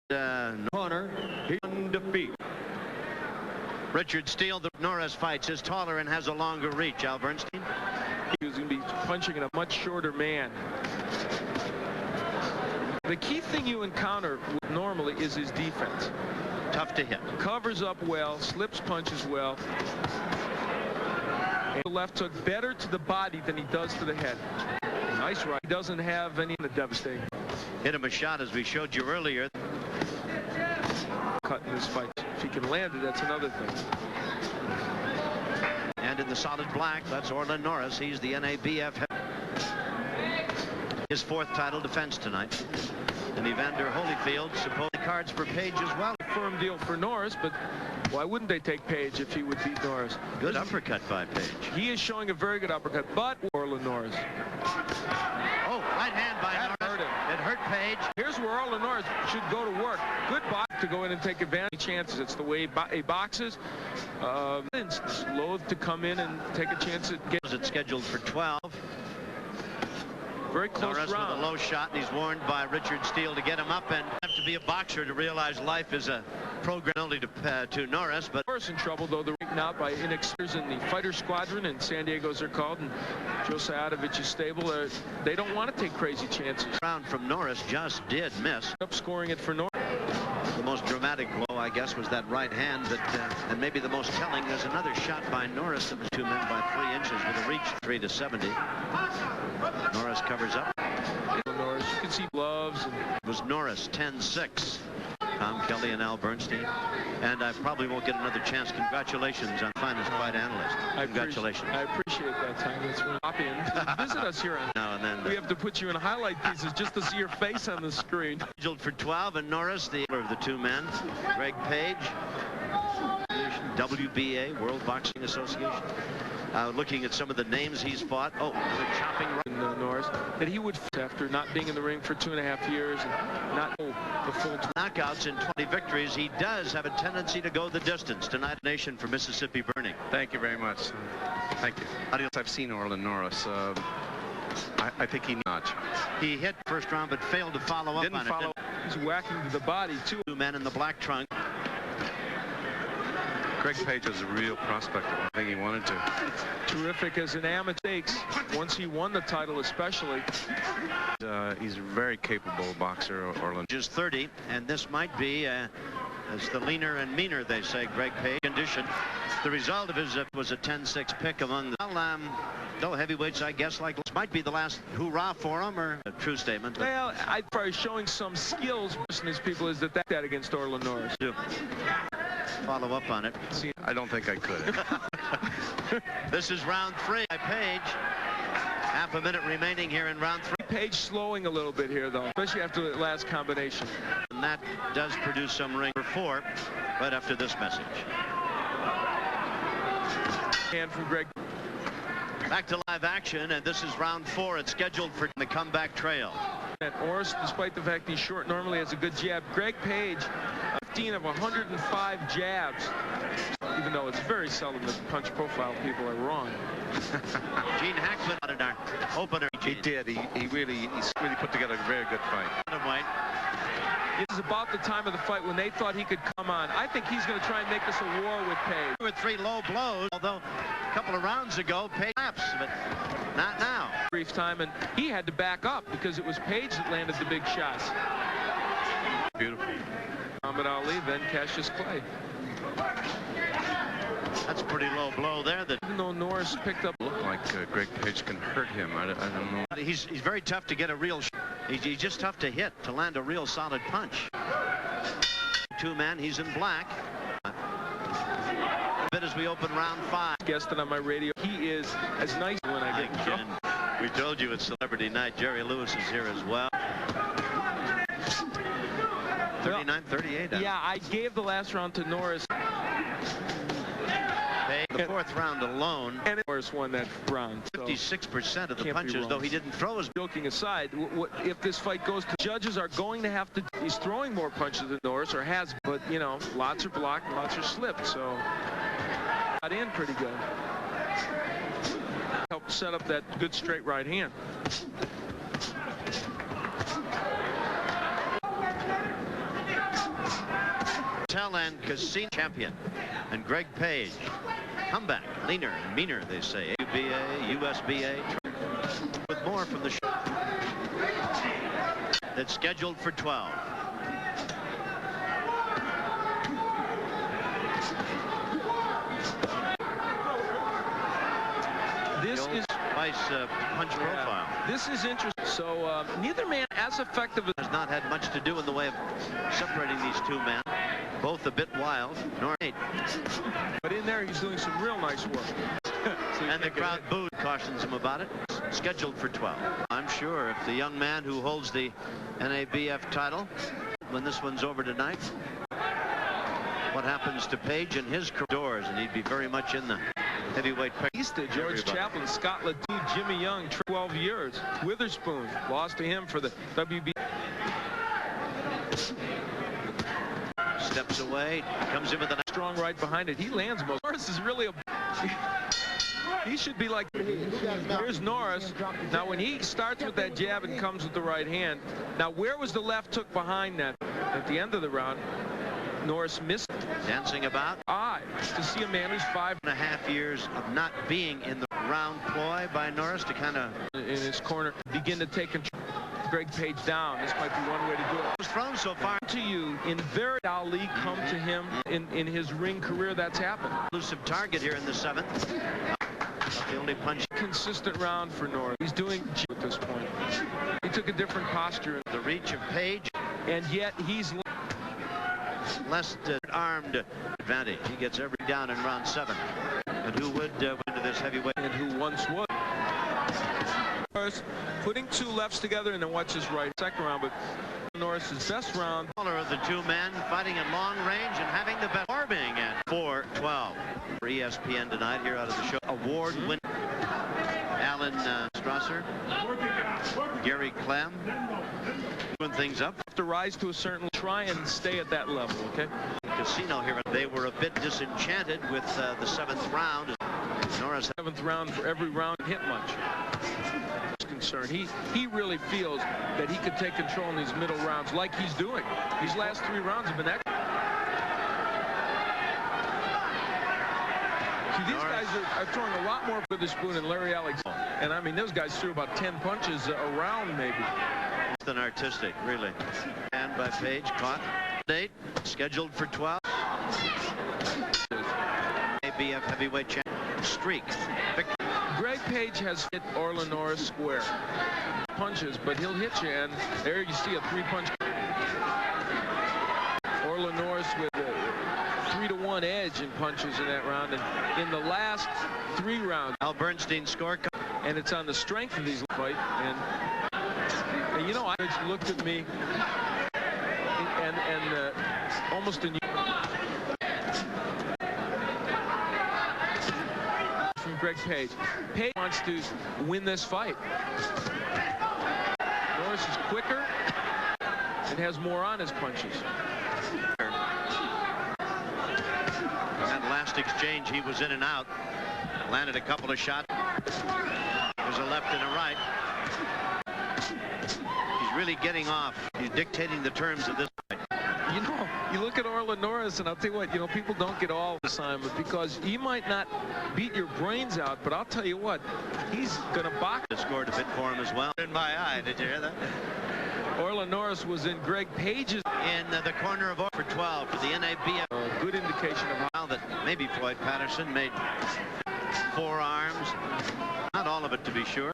Corner, in defeat. Richard Steele, the Norris fights, is taller and has a longer reach. Al Bernstein. He was going to be punching in a much shorter man. The key thing you encounter normally is his defense. Tough to hit. Covers up well, slips punches well. And the left hook better to the body than he does to the head. Nice right. He doesn't have any devastating. Hit him a shot as we showed you earlier. Cut in this fight. If he can land it, that's another thing. And in the solid black, that's Orlin Norris. He's the NABF. His fourth title defense tonight. And Evander Holyfield, supposed cards for Page as well. Firm deal for Norris, but why wouldn't they take Page if he would beat Norris? Good uppercut by Page. He is showing a very good uppercut, but Orlin Norris. Oh, right hand by Norris. Hurt him. It hurt Page. Here's where Orlin Norris should go to work. Good box to go in and take advantage of chances. It's the way he boxes. It's loath to come in and take a chance at getting. It's scheduled for 12. Very close Norris round. with a low shot, and he's warned by Richard Steele to get him up, and have to be a boxer to realize life is a program only to Norris. But Norris in trouble, though. They're ranked out by inexperience in the fighter squadron in San Diego, as they're called, and Joe Sajadovich's stable. They don't want to take crazy chances. Round from Norris just did miss. Up scoring it for Norris. The most dramatic blow, I guess, was that right hand, and maybe the most telling. There's another shot by Norris that was 2 men by 3 inches with a reach 3 to 70. Norris covers up. Norris, you can see gloves. It was Norris 10-6. Tom Kelly and Al Bernstein. And I probably won't get another chance. Congratulations on finest fight analyst. Congratulations. I appreciate that, Tom. That's when hop in. Visit us here on. Now and then. We have to put you in highlight pieces just to see your face on the screen. Scheduled for 12, and Norris, the elder of the 2 men. Greg Page, WBA, World Boxing Association. Looking at some of the names he's fought. Oh, another chopping right. Norris, that he would, after not being in the ring for 2.5 years and not the full knockouts and 20 victories, he does have a tendency to go the distance. Tonight, nation for Mississippi Burning. Thank you very much. Thank you. I've seen Orlin Norris. I think he notch. He hit first round, but failed to follow up on it. He's whacking to the body, too. 2 men in the black trunk. Greg Page was a real prospect. I think he wanted to. Terrific as an amateur. Once he won the title, especially. He's a very capable boxer, Orlin. Just 30, and this might be, as the leaner and meaner, they say, Greg Page condition. The result of his was a 10-6 pick among the no heavyweights, I guess. Like this might be the last hoorah for him, or a true statement. Well, I probably showing some skills. These people is that against Orlin Norris. Follow up on it. See, I don't think I could. This is round 3 by Page. Half a minute remaining here in round 3. Page slowing a little bit here, though, especially after the last combination. And that does produce some ring for 4 right after this message. And from Greg. Back to live action, and this is round 4. It's scheduled for the comeback trail. And Norris, despite the fact he's short, normally has a good jab. Greg Page, 15 of 105 jabs, even though it's very seldom that punch profile people are wrong. Gene Hackman on our opener. He did. He really put together a very good fight. This is about the time of the fight when they thought he could come on. I think he's going to try and make this a war with Page. 2 or 3 low blows, although a couple of rounds ago, Page laps, but not now. Brief time, and he had to back up because it was Page that landed the big shots. Beautiful. Muhammad Ali, then Cassius Clay. That's a pretty low blow there. That even though Norris picked up. Looked like Greg Page can hurt him. I don't know. He's very tough to get a real. He's just tough to hit, to land a real solid punch. 2 men. He's in black. A bit as we open round 5. Guessed it on my radio. He is as nice when I get in trouble. We told you it's Celebrity Night. Jerry Lewis is here as well. 39-38. Yeah, I gave the last round to Norris. The 4th round alone. And Norris won that round. 56% of the punches, though he didn't throw as. Joking aside, if this fight goes to judges are going to have to. He's throwing more punches than Norris, or has, but you know, lots are blocked, lots are slipped, so got in pretty good. Helped set up that good straight right hand. and Casino champion. And Greg Page, comeback, leaner and meaner, they say. UBA, USBA, with more from the show. That's scheduled for 12. This is nice punch profile. This is interesting. So neither man as effective as has not had much to do in the way of separating these two men. Both a bit wild. But in there, he's doing some real nice work. So and the crowd booed, cautions him about it. Scheduled for 12. I'm sure if the young man who holds the NABF title, when this one's over tonight, what happens to Page and his doors, and he'd be very much in the heavyweight. George Chaplin, Scott Ledoux, Jimmy Young, 12 years. Witherspoon lost to him for the WB. Steps away, comes in with a strong right behind it. He lands most. Norris is really a. He should be like. Here's Norris. Now, when he starts with that jab and comes with the right hand. Now, where was the left hook behind that? At the end of the round, Norris missed. Dancing about. To see a man who's 5.5 years of not being in the round ploy by Norris to kind of in his corner begin to take control. Greg Page down. This might be one way to do it. Was thrown so far to you in very Ali come to him in his ring career. That's happened. Elusive target here in the 7th. The only punch. Consistent round for Norris. He's doing at this point. He took a different posture. The reach of Page, and yet he's less armed advantage. He gets every down in round 7. And who would win to this heavyweight? And who once would. First, putting two lefts together and then watch his right. Second round, but Norris's best round. Of the two men fighting at long range and having the best warming at 4-12 for ESPN tonight here out of the show. Award winner Alan Strasser, Gary Clem, doing things up. Have to rise to a certain. Try and stay at that level. Okay. Casino here. They were a bit disenchanted with the 7th round. Norris 7th round for every round hit much. Concern. He really feels that he could take control in these middle rounds like he's doing. These last 3 rounds have been excellent. See, these guys are throwing a lot more Witherspoon and Larry Alexander. And I mean, those guys threw about 10 punches a round maybe. Than artistic, really. And by Page, caught. Date scheduled for 12. ABF heavyweight champion. Streak. Greg Page has hit Orlin Norris square. Punches, but he'll hit you, and there you see a 3-punch. Orlin Norris with a 3-to-1 edge in punches in that round, and in the last 3 rounds. Al Bernstein's score. And it's on the strength of these fight, and you know, I looked at me and almost in. Greg Page. Page wants to win this fight. Norris is quicker and has more on his punches. That last exchange, he was in and out. Landed a couple of shots. There's a left and a right. He's really getting off. He's dictating the terms of this fight. You know, you look at Orlin Norris, and I'll tell you what, you know, people don't get all the assignment because he might not beat your brains out, but I'll tell you what, he's going to box. It scored a bit for him as well. In my eye, did you hear that? Orlin Norris was in Greg Page's. In the corner of for 12 for the NABF. A good indication of how that maybe Floyd Patterson made forearms. Not all of it, to be sure.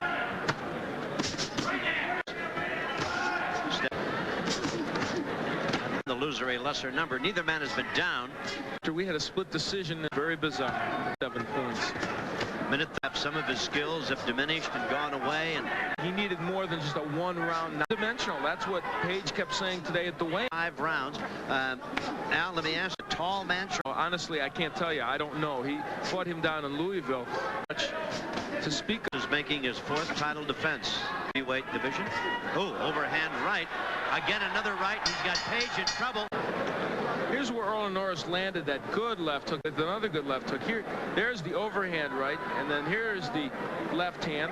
The loser a lesser number. Neither man has been down. We had a split decision. Very bizarre. 7 points. Minute that some of his skills have diminished and gone away, and he needed more than just a 1-round dimensional. That's what Page kept saying today at the weigh. 5 rounds. Now let me ask, a tall man. Honestly, I can't tell you. I don't know. He fought him down in Louisville. To speak of. Is making his 4th title defense. Heavyweight division. Oh, overhand right. Again, another right. He's got Page in trouble. Here's where Orlin Norris landed that good left hook. With another good left hook. There's the overhand right, and then here's the left hand.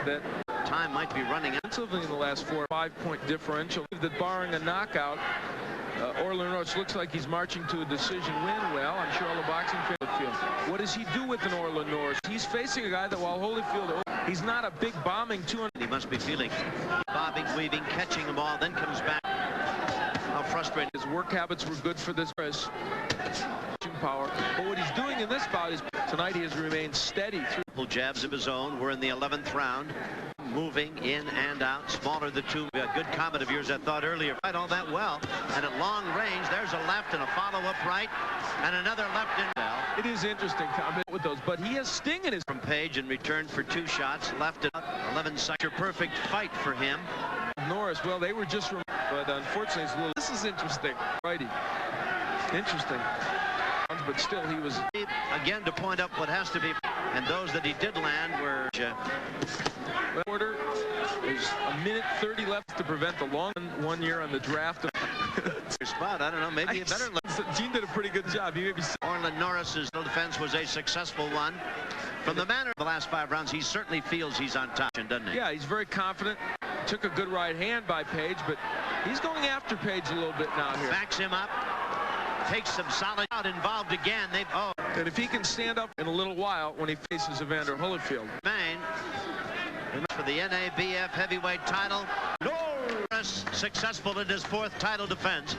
That time might be running out. In the last 4 or 5 point differential. That barring a knockout, Orlin Norris looks like he's marching to a decision win. Well, I'm sure all the boxing fans feel. What does he do with an Orlin Norris? He's facing a guy that, while Holyfield, he's not a big bombing 200. He must be feeling bobbing, weaving, catching the ball, then comes back. How frustrating. His work habits were good for this power. But what he's doing in this bout is tonight he has remained steady through jabs of his own. We're in the 11th round. Moving in and out, smaller the two. A good comment of yours, I thought earlier, fight all that well, and at long range there's a left and a follow-up right and another left in. It is interesting comment with those, but he has sting in his. From Page in return for 2 shots, left at 11 seconds. Perfect fight for him. Norris, well, they were just, but unfortunately it's a little. This is interesting. Righty, interesting, but still he was again to point up what has to be, and those that he did land were. Order. There's a minute 30 left to prevent the long 1 year on the draft. Spot. I don't know. Maybe you better look. Gene did a pretty good job. He maybe. Orlin Norris's defense was a successful one. From the manner of the last 5 rounds, he certainly feels he's on top, doesn't he? Yeah, he's very confident. Took a good right hand by Page, but he's going after Page a little bit now here. Backs him up. Takes some solid out involved again. And if he can stand up in a little while when he faces Evander Holyfield. Maine for the NABF heavyweight title. Norris successful in his 4th title defense.